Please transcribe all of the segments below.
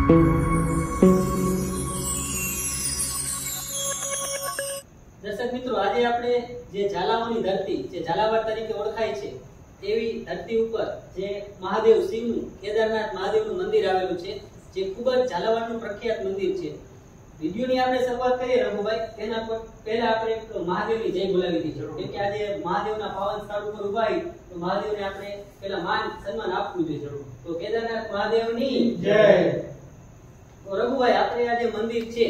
દર્શક મિત્રો, આજે આપણે જે ઝાલાવાડની ધરતી, જે ઝાલાવાડ તરીકે ઓળખાય છે, એવી ધરતી ઉપર જે મહાદેવ શિવનું, કેદારનાથ મહાદેવનું મંદિર આવેલું છે, જે ખૂબ જ ઝાલાવાડનું પ્રખ્યાત મંદિર છે. વિડીયોની આપણે શરૂઆત કરીએ રઘુભાઈ, તેના પહેલા આપણે એક મહાદેવની જય બોલાવી દીધી, કેમ કે આજે મહાદેવના પાવન સ્થળ ઉપર ઉભા હોય તો મહાદેવને આપણે પહેલા માન સન્માન આપવું જોઈએ. તો કેદારનાથ મહાદેવની જય. તો રઘુભાઈ, આપણે આ જે મંદિર છે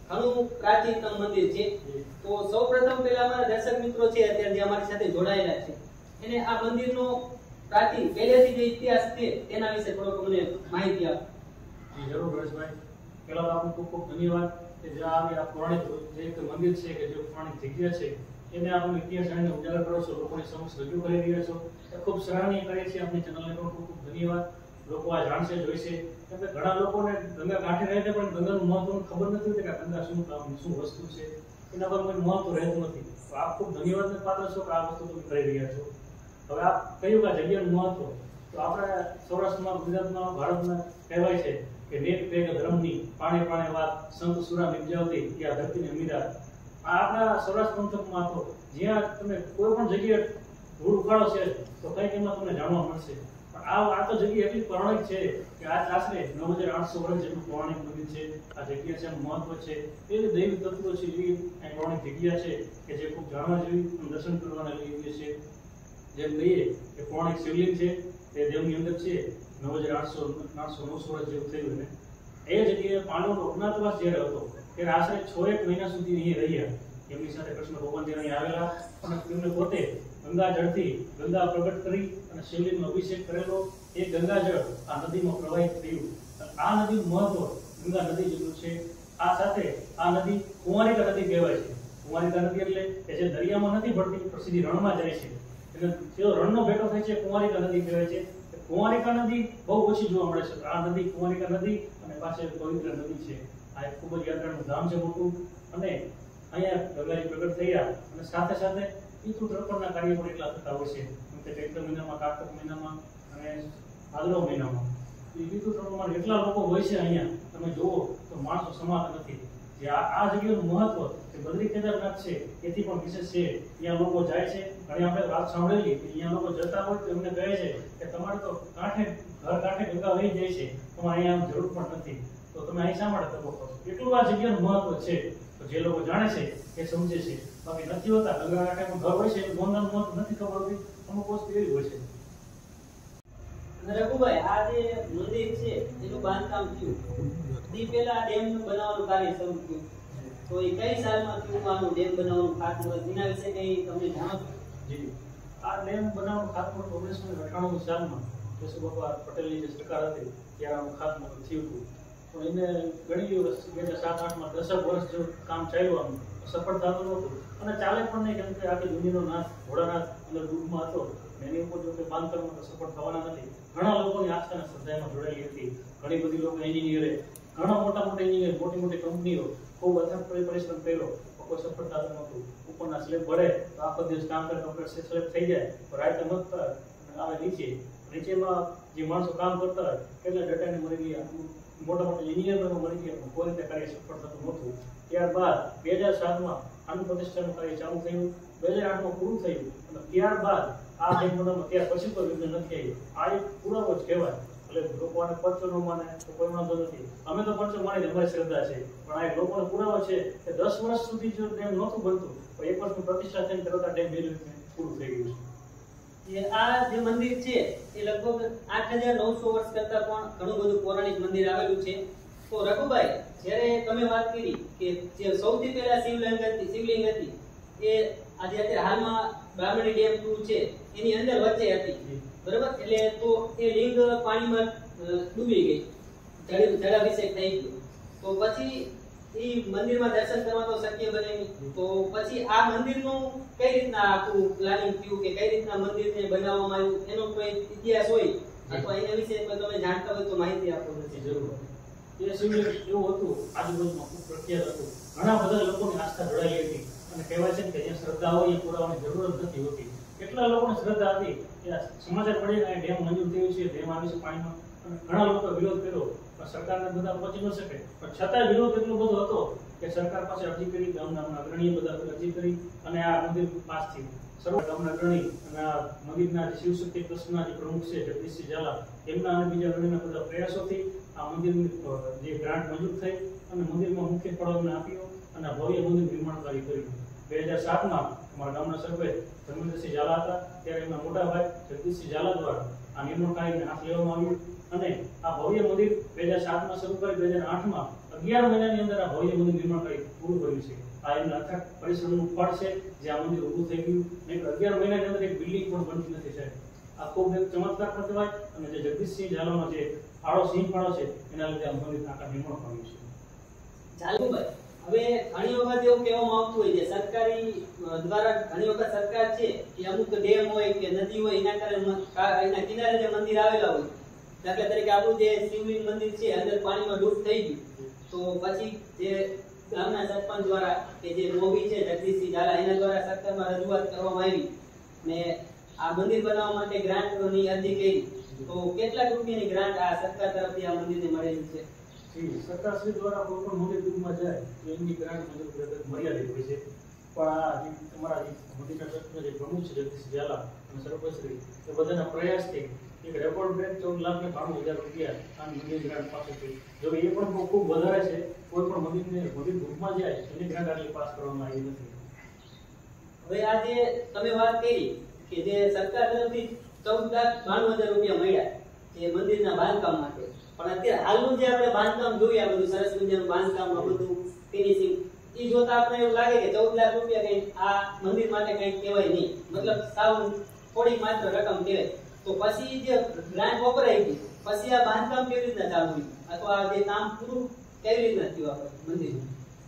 ઘણું પ્રાચીનતમ મંદિર છે, તો સૌપ્રથમ પહેલા અમારા દર્શક મિત્રો છે અત્યારે જે અમારી સાથે જોડાયેલા છે, એને આ મંદિરનો પ્રાચીન પહેલેથી જે ઇતિહાસ છે તેના વિશે થોડોક મને માહિતી આપો. જરૂર હરેશભાઈ. પહેલા તો આપનો ખૂબ ખૂબ ધન્યવાદ કે જે આ પૌરાણિક જે એક મંદિર છે કે જે પૌરાણિક જગ્યા છે એને આપણો ઇતિહાસ જાણીને ઉજાગર કરો છો, લોકોની સમક્ષ રજૂ કરી રહ્યા છો, એ ખૂબ સરાહનીય કાર્ય છે. આપણી ચેનલને પણ ખૂબ ખૂબ ધન્યવાદ. લોકો આ જાણશે, જોઈશે, કેમ કે ઘણા લોકોને ગંગા કાંઠે રહે છે પણ ગંગાનું મહત્વ ખબર નથી હોતી કે ગંગા શું કામ, શું વસ્તુ છે, એના પર કોઈ મહત્વ રહેતું નથી. તો આપ ખૂબ ધન્યવાદને પાત્ર છો કે આ વસ્તુ તમે કરી રહ્યા છો. હવે આપ કહ્યું કે આ જગ્યાનું મહત્વ, તો આપણે સૌરાષ્ટ્રમાં, ગુજરાતમાં, ભારતમાં કહેવાય છે કે નેક પેગ ધર્મની પાણે પાણે વાત, સંત સુરા નિપજાવતી ત્યાં ધરતીને મીરા. આ આપણા સૌરાષ્ટ્ર પંથકમાં તો જ્યાં તમે કોઈ પણ જગ્યાએ ધૂળ ઉખાડો છે તો કંઈક એમાં તમને જાણવા મળશે. પણ આ તો જગ્યા એટલી પૌરાણિક છે કે આ આશરે 9800 વર્ષ જેટલું પૌરાણિક મંદિર છે. આ જગ્યા છે, એનું મહત્વ છે, એ દૈવિક તત્વો છે, એવી આ પૌરાણિક જગ્યા છે કે જે ખૂબ જાણવા જેવી, દર્શન કરવાના યોગ્ય છે. જેમ કહીએ કે પૌરાણિક શિવલિંગ છે તે દેવની અંદર છે, 9800-900 વર્ષ જેવું થયું. ને એ જગ્યાએ પાંડવોનો અજ્ઞાતવાસ જ્યારે હતો ત્યારે આશરે 6-1 મહિના સુધી અહીં રહ્યા. એમની સાથે કૃષ્ણ ભગવાન ત્યાં અહીં આવેલા અને તેમને પોતે ગંગા જળથી ગંગા પ્રગટ કરી અને શિવલિંગનો અભિષેક કરેલો. એ ગંગાજળ આ નદીમાં પ્રવાહિત થયું. આ નદીનું મહત્વ ગંગા નદી જેટલું છે. આ સાથે આ નદી કુંવારિકા નદી કહેવાય છે. કુંવારિકા નદી એટલે કે જે દરિયામાં નથી ભળતી પણ સીધી રણમાં જાય છે, એટલે સીધો રણનો ભેટો થાય છે, કુંવારિકા નદી કહેવાય છે. કુંવારિકા નદી બહુ ઓછી જોવા મળે છે. આ નદી કુંવારિકા નદી અને પાછળ પવિત્ર નદી છે. આ એક ખૂબ જ યાત્રાનું ધામ છે મોટું. અને અહીંયા ગંગાજી પ્રગટ થયા અને સાથે સાથે પિતૃ તર્પણના કાર્ય પણ એટલા થતા હોય છે. કે ચૈત્ર મહિનામાં, કાર્તિક મહિનામાં અને ભાદરવ મહિનામાં પિતૃ તર્પણમાં એટલા લોકો હોય છે. અહીંયા તમે જુઓ તો માણસો સમાતા નથી. જે આ જગ્યાનું મહત્વ કે બદ્રી કેદારનાથ છે એથી પણ વિશેષ છે. અહીંયા લોકો જાય છે. ઘણી આપણે વાત સાંભળેલી કે અહીંયા લોકો જતા હોય તો એમને કહે છે કે તમારે તો કાંઠે, ઘર કાંઠે ગંગા વહી જાય છે, તમારે અહીંયા જરૂર પણ નથી, તો તમે અહીં શા માટે તપો કરો? એટલું આ જગ્યાનું મહત્વ છે. તો જે લોકો જાણે છે એ સમજે છે. બાકી નથી હોતા, ગંગા કાંઠે ઘર હોય છે એ ગોંદાનું મહત્વ નથી ખબર હોતી. અમુક વસ્તુ એવી હોય છે. રઘુભાઈ, આ જે મંદિર છે એનું બાંધકામ થયું, દી પહેલા ડેમનું બનાવવાનું કાર્ય શરૂ થયું, તો એ કઈ સાલમાં થયું આનું ડેમ બનાવવાનું ખાતમુહૂર્ત? એના વિશે કઈ તમને જાણો છો? જી, આ ડેમ બનાવવાનું ખાતમુહૂર્ત 1998 સાલમાં કેશુબાપા પટેલની જે સરકાર હતી ત્યારે આનું ખાતમુહૂર્ત થયું હતું. પણ એને ઘણી વર્ષ 2007-8માં 10 વર્ષ જેવું કામ ચાલ્યું, આમ સફળ થતું નહોતું અને ચાલે પણ નહીં, કેમ કે આખી દુનિયાનો નાથ ભોળાનાથ અંદર ડૂબમાં હતો. એની ઉપર જો કે બાંધકામમાં તો સફળ થવાના નથી. ઘણા લોકોની આસ્થા અને શ્રદ્ધામાં જોડાયેલી હતી. ઘણી બધી લોકો એન્જિનિયરે, ઘણા મોટા એન્જિનિયર, મોટી મોટી કંપનીઓ ખૂબ અથાગ પરિશ્રમ કર્યો, કોઈ સફળ થતું નહોતું. ઉપરના સ્લેબ ભરે તો આખો દિવસ કામ કરે, કમ્પ્લીટ સ્લેબ થઈ જાય તો રાતે મતતા આવે નીચેમાં જે માણસો કામ કરતા હોય કેટલા ડટાને મરી ગયા, મોટા મોટા એન્જિનિયરો મરી ગયા, કોઈ રીતે કાર્ય સફળ થતું નહોતું. ત્યારબાદ 2007માં આનું પ્રતિષ્ઠાનું કાર્ય ચાલુ થયું, 2008માં પૂરું થયું અને ત્યારબાદ આ ડેમ બનાવવામાં ત્યાર પછી કોઈ વિઘ્ન નથી આવ્યું. આ એક પુરાવો જ કહેવાય. એટલે લોકોને પંચો ન માને તો કોઈ વાંધો નથી, અમે તો પંચો માની અમારી શ્રદ્ધા છે. પણ આ એક લોકોનો પુરાવો છે કે 10 વર્ષ સુધી જો ડેમ નહોતું બનતું તો 1 વર્ષની પ્રતિષ્ઠા થઈને તરત આ ડેમ પૂરું થઈ ગયું છે. આ જે મંદિર છે એ લગભગ 8900 વર્ષ કરતા પણ ઘણું બધું પૌરાણિક મંદિર આવેલું છે. તો રઘુભાઈ, જ્યારે તમે વાત કરી કે જે સૌથી પહેલા શિવલિંગ હતી એ આજે અત્યારે હાલમાં બ્રાહ્મણી ડેમ 2 છે એની અંદર વચ્ચે હતી, બરાબર? એટલે તો એ લિંગ પાણીમાં ડૂબી ગઈ, જળાભિષેક થઈ ગયો, તો પછી એ મંદિરમાં દર્શન કરવા તો શક્ય બને નહીં. તો પછી આ મંદિરનું કઈ રીતના આખું પ્લાનિંગ થયું કે કઈ રીતના મંદિરને બનાવવામાં આવ્યું, એનો કોઈ ઇતિહાસ હોય અથવા એના વિશે કોઈ તમે જાણતા હોય તો માહિતી આપો. નથી જરૂર. એ શિવલિંગ એવું હતું, આજુબાજુમાં ખૂબ પ્રખ્યાત હતું, ઘણા બધા લોકોની આસ્થા જોડાયેલી હતી અને કહેવાય છે કે જ્યાં શ્રદ્ધા હોય એ પુરાવાની જરૂર જ નથી હોતી. કેટલા લોકોને શ્રદ્ધા હતી કે આ સમાચાર પડે કે ડેમ મંજૂર થયું છે, ડેમ આવી છે પાણીનો, અને ઘણા લોકો વિરોધ કર્યો, પણ સરકારને બધા પહોંચી ન શકે. પણ છતાં વિરોધ એટલો બધો હતો કે સરકાર પાસે અરજી કરી, ગામના અગ્રણીએ બધા અરજી કરી અને આ મંદિર પાસ થયું. સર્વ ગામના અગ્રણી અને આ મંદિરના જે શિવશક્તિ ટ્રસ્ટના જે પ્રમુખ છે જગદીશસિંહ ઝાલા, એમના અને બીજા અગ્રણીના બધા પ્રયાસોથી આ મંદિરની જે ગ્રાન્ટ મંજૂર થઈ અને મંદિરમાં મુખ્ય ફાળો અમને આપ્યો અને ભવ્ય મંદિર નિર્માણ કાર્ય કર્યું. 2007માં અમારા ગામના સરપંચ ધર્મેન્દ્રસિંહ ઝાલા હતા, ત્યારે એમના મોટા ભાઈ જગદીશસિંહ ઝાલા દ્વારા આ નિર્માણ કાર્યને હાથ લેવામાં આવ્યું અને આ ભવ્ય મંદિર 2007માં શરૂ કરી 2008માં 11 મહિનાની અંદર આ ભવ્ય મંદિર નિર્માણ કાર્ય પૂરું કર્યું છે. આ એમના અથાગ પરિશ્રમનું ફળ છે જે આ મંદિર ઊભું થઈ ગયું. નહીં 11 મહિનાની અંદર એક બિલ્ડિંગ પણ બનતી નથી સાહેબ. આ ખૂબ એક ચમત્કાર પણ કહેવાય અને જે જગદીશસિંહ ઝાલાનો જે ફાળો છે એના લીધે આ મંદિર આખા નિર્માણ પામ્યું છે. ઝાલુભાઈ, હવે ઘણી વખત એવું કહેવામાં આવતું હોય છે સરકારી દ્વારા, ઘણી વખત સરકાર છે કે અમુક ડેમ હોય કે નદી હોય એના કારણે એના કિનારે જે મંદિર આવેલા હોય, દાખલા તરીકે આપણું જે શિવલિંગ મંદિર છે અંદર પાણીમાં ડૂબ થઈ ગયું, તો પછી જે ગામના સરપંચ દ્વારા કે જે મોભી છે જગદીશસિંહ ઝાલા, એના દ્વારા સરકારમાં રજૂઆત કરવામાં આવી ને આ મંદિર બનાવવા માટે ગ્રાન્ટની અરજી કરી, તો કેટલાક રૂપિયાની ગ્રાન્ટ આ સરકાર તરફથી આ મંદિરને મળેલી છે? સરકારશ્રી દ્વારા કોઈ પણ મંદિર ડૂબમાં જાય તો એમની ગ્રાન્ટ મર્યાદિત હોય છે. પણ આ જે તમારા જે મંદિરના ટ્રસ્ટના જે પ્રમુખ છે જગદીશસિંહ ઝાલા અને સરપંચશ્રી, એ બધાના પ્રયાસથી એક રેકોર્ડ બ્રેક 14,92,000 રૂપિયા આ મંદિર ગ્રાન્ટ પાસે છે. જો એ પણ ખૂબ વધારે છે, કોઈ પણ મંદિર ડૂબમાં જાય એની ગ્રાન્ટ આટલી પાસ કરવામાં આવી નથી. હવે આ જે તમે વાત કરી કે જે સરકાર તરફથી 14,92,000 રૂપિયા મળ્યા જે મંદિરના બાંધકામ માટે, પણ અત્યારે હાલનું જે આપણે બાંધકામ જોઈએ, આ બધું સરસ મજાનું બાંધકામ, આ બધું ફિનિશિંગ, એ જોતા આપણે એવું લાગે કે 14 લાખ રૂપિયા કઈ આ મંદિર માટે કઈ કહેવાય નહીં, મતલબ સાવ થોડી માત્ર રકમ કહેવાય. તો પછી જે ગ્રાન્ટ વપરાઈ ગઈ, પછી આ બાંધકામ કેવી રીતના ચાલુ થયું અથવા જે કામ પૂરું કેવી રીતના થયું આપણે મંદિરનું?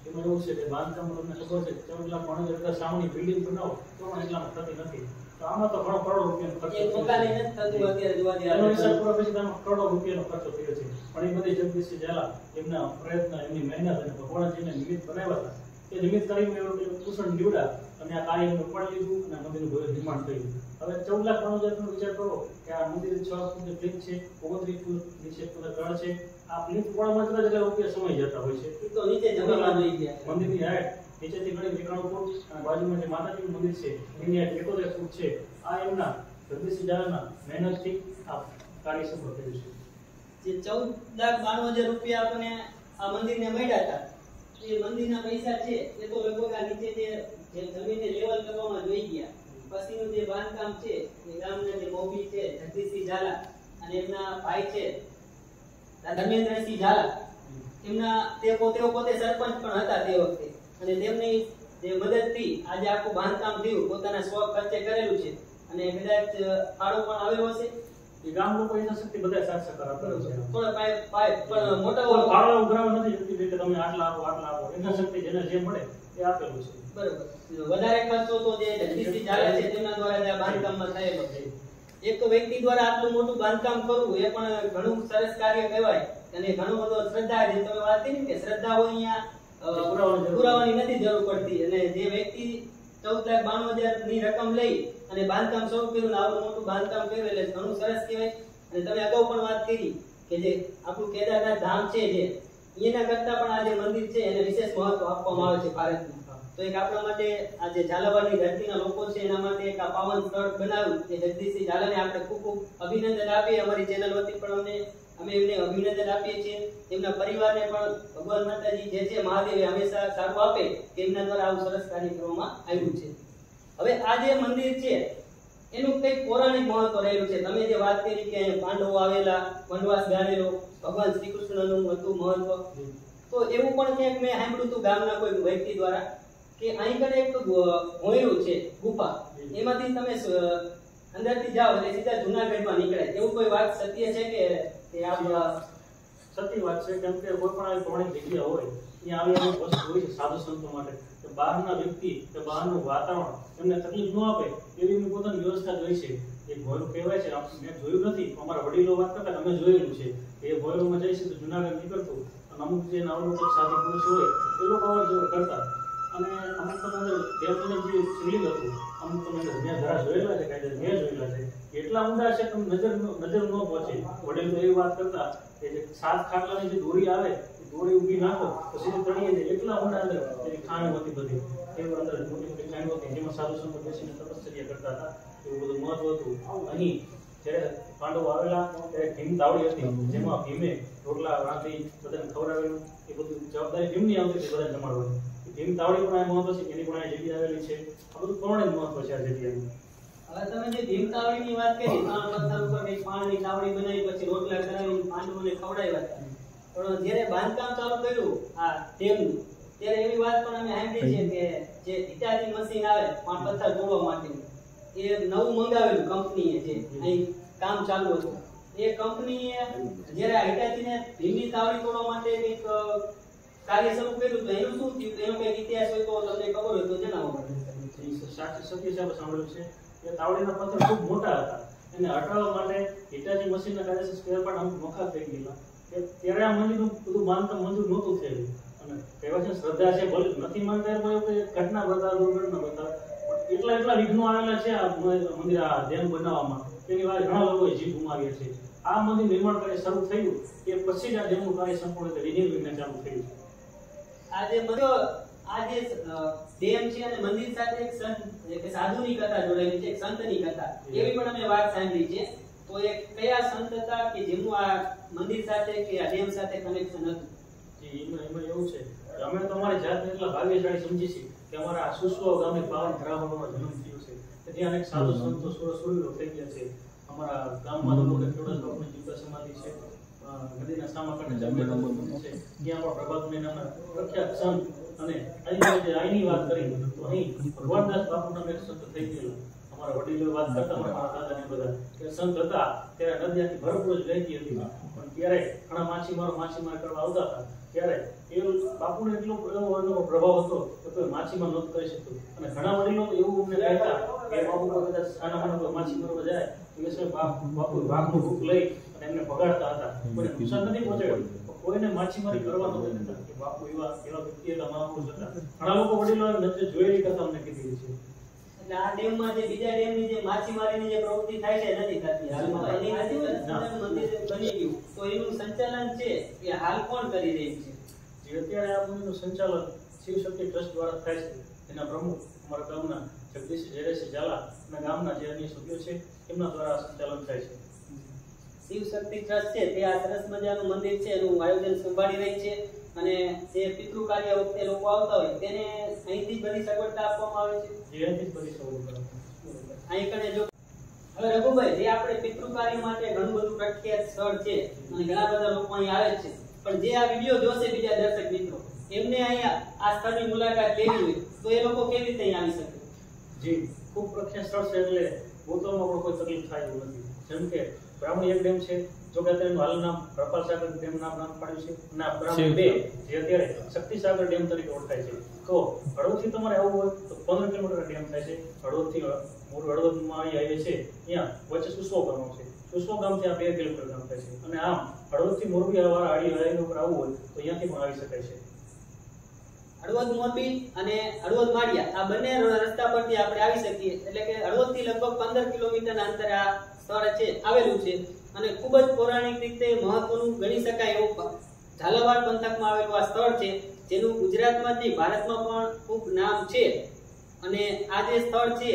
એમાં એવું છે કે બાંધકામ તમને ખબર છે 14,92,000 સામની બિલ્ડિંગ બનાવો તો પણ એટલામાં થતી નથી. તો આમાં તો ઘણો કરોડો રૂપિયાનો ખર્ચો એક મકાન નથી થતું અત્યારે જોવા જઈએ એનો હિસાબ પૂરો પછી આમાં કરોડો રૂપિયાનો ખર્ચો થયો છે. પણ એ બધી જગદીશસિંહ ઝાલા એમના પ્રયત્ન, એમની મહેનત અને ભગવાનજીને નિમિત્ત બનાવ્યા હતા. એ નિમિત્ત કરીને એવું કુશળ નીવડા અને આ કાર્ય એમને ઉપાડી લીધું અને મંદિરનું ભવ્ય નિર્માણ થયું. હવે 14,92,000 નો વિચાર કરો કે આ મંદિર 6 ફૂટ પ્લીટ છે, 29 ફૂટ નીચે તળ છે. આ પ્લીટ ઉપાડવામાં જેટલા રૂપિયા સમય જતા હોય છે. એ તો નીચે જમીનમાં લઈ ગયા. મંદિરની હાઈટ નીચેથી ગણી 91 ફૂટ અને બાજુમાં જે માતાજીનું મંદિર છે એની હાઈટ 71 ફૂટ છે. આ એમના જગદીશસિંહ ઝાલાના મહેનતથી આ કાર્ય સફળ થયું છે. જે 14,92,000 રૂપિયા આપણને આ મંદિરને મળ્યા હતા, એ મંદિરના પૈસા છે એ તો લગભગ આ નીચે જે જમીનને લેવલ કરવામાં જોઈ ગયા. પછીનું જે બાંધકામ છે એ ગામના જે મોભી છે જગદીશસિંહ ઝાલા અને એમના ભાઈ છે ધર્મેન્દ્રસિંહ ઝાલા, એમના તેઓ પોતે સરપંચ પણ હતા તે વખતે, અને તેમની જે મદદથી આજે આખું બાંધકામ થયું, પોતાના સ્વ ખર્ચે કરેલું છે અને કદાચ ફાળો પણ આવેલો હશે. એ ગામ લોકો એના શક્તિ બધા સાથ સહકાર આપેલો છે. પણ મોટો ફાળો ઉઘરાવા નથી જતી કે તમે આટલા આપો એના શક્તિ જેને જે મળે એ આપેલું છે. બરોબર. વધારે ખર્ચો તો જે જગદીશસિંહ ઝાલા છે તેમના દ્વારા જે બાંધકામમાં થયેલો છે. એક વ્યક્તિ દ્વારા આટલું મોટું બાંધકામ કરવું એ પણ ઘણું સરસ કાર્ય કહેવાય અને ઘણો બધો શ્રદ્ધા, જે તમે વાત કરી કે શ્રદ્ધા હોય અહીંયા પુરાવાની નથી જરૂર પડતી. અને જે વ્યક્તિ 14,92,000 ની રકમ લઈ અને બાંધકામ શરૂ કર્યું, આવડું મોટું બાંધકામ કર્યું, એટલે ઘણું સરસ કહેવાય. અને તમે અગાઉ પણ વાત કરી કે જે આપણું કેદારનાથ ધામ છે, જે એના કરતા પણ આ જે મંદિર છે એને વિશેષ મહત્વ આપવામાં આવે છે ભારતમાં. તો એક આપણા માટે આ જે ઝાલાવાડની ધરતીના લોકો છે એના માટે એક આ પાવન સ્થળ બનાવ્યું એ જગદીશસિંહ ઝાલાને આપણે ખૂબ ખૂબ અભિનંદન આપીએ. અમારી ચેનલ વતી પણ અમે એમને અભિનંદન આપીએ છીએ. એમના પરિવારને પણ ભગવાન માતાજી જે છે મહાદેવ હંમેશા સારું આપે, તેમના દ્વારા આવું સરસ કાર્ય કરવામાં આવ્યું છે. હવે આ જે મંદિર છે એનું કંઈક પૌરાણિક મહત્વ રહેલું છે. તમે જે વાત કરી કે પાંડવો આવેલા, વનવાસ ગાળેલો, ભગવાન શ્રી કૃષ્ણનું હતું મહત્વ, તો એવું પણ ક્યાંક મેં સાંભળ્યું હતું ગામના કોઈ વ્યક્તિ દ્વારા કે અહીં કને એક ભોંયરું છે ગુફા, એમાંથી તમે અંદરથી જાઓ એટલે સીધા જૂનાગઢમાં નીકળે, એવું કોઈ વાત સત્ય છે કે સત્ય વાત છે? કેમ કે કોઈ પણ આવી પૌરાણિક જગ્યા હોય ત્યાં આવી વસ્તુ હોય છે સાધુ સંતો માટે કે બહારના વ્યક્તિ કે બહારનું વાતાવરણ એમને તકલીફ ન આપે એવી એમની પોતાની વ્યવસ્થા જ હોય છે. એ ભોયરું કહેવાય છે, મેં જોયું નથી, અમારા વડીલો વાત કરતા અમે જોયેલું છે. એ ભોયરુંમાં જઈશું તો જૂનાગઢ નીકળતું અને અમુક જે નવલોક સાધુ પુરુષ હોય એ લોકો અવર જવર કરતા. અને અમુક તમે અંદર ડેમની અંદર જે શિવલિંગ હતું અમુક તમે અંદર ત્યાં ઘરા જોયેલા છે કાયદે મેં જોયેલા છે એટલા ઊંડા છે કે નજર ન પહોંચે. વડીલ તો એવી વાત કરતા કે જે 7 ખાટલાની જે દોરી આવે એ દોરી ઊભી નાખો તો સીધી તળીએ જાય એટલા ઊંડા અંદર એની ખાણ હતી બધી એવું અંદર મોટી મોટી ખાણ હતી જેમાં સાધુ સંતો બેસીને તપશ્ચર્યા કરતા હતા એવું બધું મહત્વ હતું. અહીં જ્યારે પાંડવો આવેલા ત્યારે ભીમ તાવડી હતી જેમાં ભીમે રોટલા રાંધી બધાને ખવડાવેલું એ બધું જવાબદારી ભીમની આવતી હતી બધાને જમાડવાની. ભીમ તાવડી પણ આ મહત્વ છે એની પણ આ જગ્યા આવેલી છે. આ બધું પૌરાણિક મહત્વ છે આ જગ્યાનું. હવે તમે જે ભીમ તાવડીની વાત કરી 3 પથ્થર ઉપર કઈ પાણીની તાવડી બનાવી પછી રોટલા કરાવી પાંડવોને ખવડાવ્યા હતા. પણ જ્યારે બાંધકામ ચાલુ કર્યું આ ડેમનું ત્યારે એવી વાત પણ અમે સાંભળી છે કે જે હિટાચી મશીન આવે 5 પથ્થર તોડવા માટે એ નવું મંગાવેલું કંપનીએ જે અહીં કામ ચાલુ હતું એ કંપનીએ જ્યારે આ હિટાચીને ભીમની તાવડી તોડવા માટે કંઈક કાર્ય શરૂ કર્યું તો એનું શું થયું એનો કંઈક ઇતિહાસ હોય તો તમને ખબર હોય તો જણાવો. સાચી સાહેબ સાંભળ્યું છે કે તાવડીના પથ્થર ખૂબ મોટા હતા એને હટાવવા માટે હિટાચી મશીનના કાયદેસર સ્પેર પાર્ટ અમુક નોખા થઈ ગયેલા ત્યારે આ મંદિરનું બધું બાંધકામ મંજૂર નહોતું થયેલું. અને કહેવાય છે શ્રદ્ધા છે ભલે નથી માનતા એમાં કોઈ ઘટના બતાવે દુર્ઘટના બતાવે એટલા વિઘ્નો આવેલા છે આ મંદિર આ ડેમ બનાવવામાં તેની વાર ઘણા લોકોએ જીવ ગુમાવ્યા છે. આ મંદિર નિર્માણ કાર્ય શરૂ થયું એ પછી જ આ ડેમનું કાર્ય સંપૂર્ણ રીતે રિન્યુઅલ ચાલુ થયું છે. આ જે ડેમ છે અને મંદિર સાથે એક સાધુની કથા જોડાયેલી છે એક સંતની કથા એવી પણ અમે વાત સાંભળી છે. તો એ કયા સંત હતા કે જેનું આ મંદિર સાથે કે આ ડેમ સાથે કનેક્શન હતું? એમાં એવું છે કે અમે તો અમારી જાતને એટલા ભાગ્યશાળી સમજી છીએ કે અમારા આ સુસવા ગામે પાવન ધરાવવાનો જન્મ થયો છે ત્યાં અનેક સાધુ સંતો સુરવીરો થઈ ગયા છે. અમારા ગામમાં લોકો ખેડૂત લોકોની જીવતા સમાધિ છે નદીના સામા કાંઠે જમીન છે ત્યાં પણ પ્રભાતની નામના પ્રખ્યાત સંત અને અહીંની વાત કરી તો અહીં ભગવાનદાસ બાપુના એક સંત થઈ ગયેલા અમારા વડીલો વાત કરતા મારા દાદાને બધા કે સંત હતા ત્યારે નદી આખી ભરપૂર જ વહેતી હતી પણ ત્યારે ઘણા માછીમાર કરવા આવતા હતા ત્યારે એ બાપુને એટલો એનો પ્રભાવ હતો કે કોઈ માછીમાર નહોતું કરી શકતું. અને ઘણા વડીલો એવું અમને કહેતા કે બાપુ કદાચ આના માછીમારવા જાય તો એ બાપુ વાઘનું રૂપ લઈ અને એમને ભગાડતા હતા પણ નુકસાન નથી પહોંચાડ્યું. કોઈને માછીમારી કરવા નહોતા દેતા કે બાપુ એવા વ્યક્તિ હતા મહાપુરુષ હતા. ઘણા લોકો વડીલો નજરે જોયેલી કથા અમને કીધી છે. એટલે આ ડેમમાં જે બીજા ડેમની જે માછીમારીની જે પ્રવૃત્તિ થાય છે નથી થતી હાલમાં એની મંદિર બની ગયું તો એનું સંચાલન છે એ હાલ કોણ કરી રહી છે? જે અત્યારે આ મંદિરનું સંચાલન શિવ શક્તિ ટ્રસ્ટ દ્વારા થાય છે. એના પ્રમુખ અમારા ગામના જગદીશ જયરેશ ઝાલા અને ગામના જે અન્ય સભ્યો છે એમના દ્વારા સંચાલન થાય છે. શિવ શક્તિ ટ્રસ્ટ છે તે આ સરસ મજાનું મંદિર છે એનું આયોજન સંભાળી રહી છે અને જે પિતૃ કાર્ય વખતે લોકો આવતા હોય તેને અહીંથી જ બધી સગવડતા આપવામાં આવે છે. અહીંથી જ બધી સગવડતા અહીં કને જો હવે રઘુભાઈ જે આપણે પિતૃ કાર્ય માટે ઘણું બધું પ્રખ્યાત સ્થળ છે અને ઘણા બધા લોકો અહીં આવે છે પણ જે આ વિડીયો જોશે બીજા દર્શક મિત્રો એમને અહીંયા આ સ્થળની મુલાકાત લેવી હોય તો એ લોકો કેવી રીતે અહીં આવી શકે? જી ખૂબ પ્રખ્યાત સ્થળ છે એટલે ગોતવામાં પણ કોઈ તકલીફ થાય એવું નથી. જેમ કે બ્રાહ્મણી એક ડેમ છે જો કે તેનું હાલ નામ પ્રપાલ સાગર ડેમ નામ પાડ્યું છે અને આ બ્રાહ્મણી 2 જે અત્યારે શક્તિ સાગર ડેમ તરીકે ઓળખાય છે. તો હળવદથી તમારે આવવું હોય તો 15 કિલોમીટર ડેમ થાય છે. હળવદથી હળવદમાં આવી છે ત્યાં વચ્ચે સુસવો ગામ છે. સુસવો ગામથી આ 2 કિલોમીટર ગામ થાય છે અને આમ હળવદથી મોરબી વાળા આડી હાઈવે ઉપર આવવું હોય તો અહીંયાથી પણ આવી શકાય છે. હળવદ મોરબી અને હળવદ માળિયા આ બંને રસ્તા પરથી આપણે આવી શકીએ એટલે કે હળવદથી લગભગ 15 કિલોમીટરના અંતરે આ સ્થળ છે આવેલું છે અને ખૂબ જ પૌરાણિક રીતે મહત્વનું ગણી શકાય એવું ઝાલાવાડ પંથકમાં આવેલું આ સ્થળ છે જેનું ગુજરાતમાં જ નહીં ભારતમાં પણ ખૂબ નામ છે. અને આ જે સ્થળ છે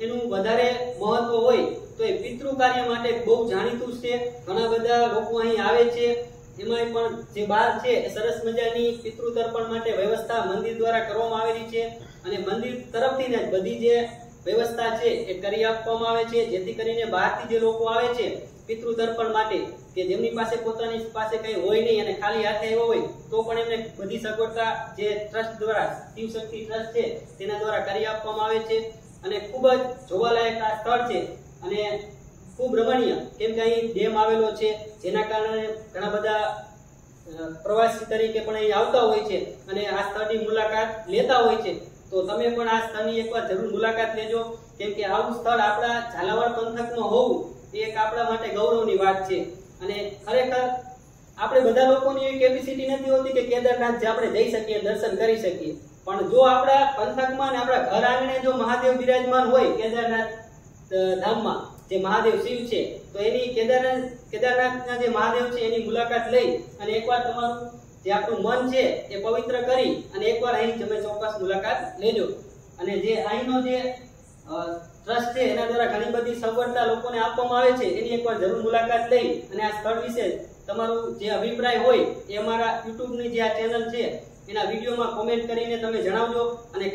એનું વધારે મહત્વ હોય તો એ પિતૃ કાર્ય માટે બહુ જાણીતું છે. ઘણા બધા લોકો અહીં આવે છે. એમાંય પણ જે બાર છે એ સરસ મજાની પિતૃ તર્પણ માટે વ્યવસ્થા મંદિર દ્વારા કરવામાં આવેલી છે અને મંદિર તરફથી જ બધી જે વ્યવસ્થા છે એ કરી આપવામાં આવે છે જેથી કરીને બહારથી જે લોકો આવે છે પિતૃ તર્પણ માટે કે જેમની પાસે પોતાની પાસે કંઈ હોય નહીં અને ખાલી હાથે આવ્યો હોય તો પણ એમને બધી સગવડતા જે ટ્રસ્ટ દ્વારા શિવ શક્તિ ટ્રસ્ટ છે તેના દ્વારા કરી આપવામાં આવે છે અને ખૂબ જ જોવાલાયક આ સ્થળ છે અને ખૂબ રમણીય કેમ કે અહીં ડેમ આવેલો છે જેના કારણે ઘણા બધા પ્રવાસી તરીકે પણ અહીં આવતા હોય છે અને આ સ્થળની મુલાકાત લેતા હોય છે. તો તમે પણ આ સ્થળની એકવાર જરૂર મુલાકાત લેજો કેમ કે આવું સ્થળ આપણા ઝાલાવાડ પંથકમાં હોવું એ એક આપણા માટે ગૌરવની વાત છે. અને ખરેખર આપણે બધા લોકોની એવી કેપેસિટી નથી હોતી કે કેદારનાથ જે આપણે જઈ શકીએ દર્શન કરી શકીએ પણ જો આપણા પંથકમાં ને આપણા ઘર આંગણે જો મહાદેવ બિરાજમાન હોય કેદારનાથ ધામમાં જે મહાદેવ શિવ છે, તો એની કેદારનાથના જે મહાદેવ છે એની મુલાકાત લઈ અને એકવાર તમારું જે આપણું મન છે એ પવિત્ર કરી અને એકવાર અહીં તમે ચોક્કસ મુલાકાત લેજો. અને જે અહીંનો જે ટ્રસ્ટ છે એના દ્વારા ઘણી બધી સગવડતા લોકોને આપવામાં આવે છે, એની એકવાર જરૂર મુલાકાત લઈ અને આ સ્થળ વિશે તમારું જે અભિપ્રાય હોય એ અમારા YouTube ની જે આ ચેનલ છે એના વિડીયોમાં કોમેન્ટ કરીને તમે જણાવજો. અને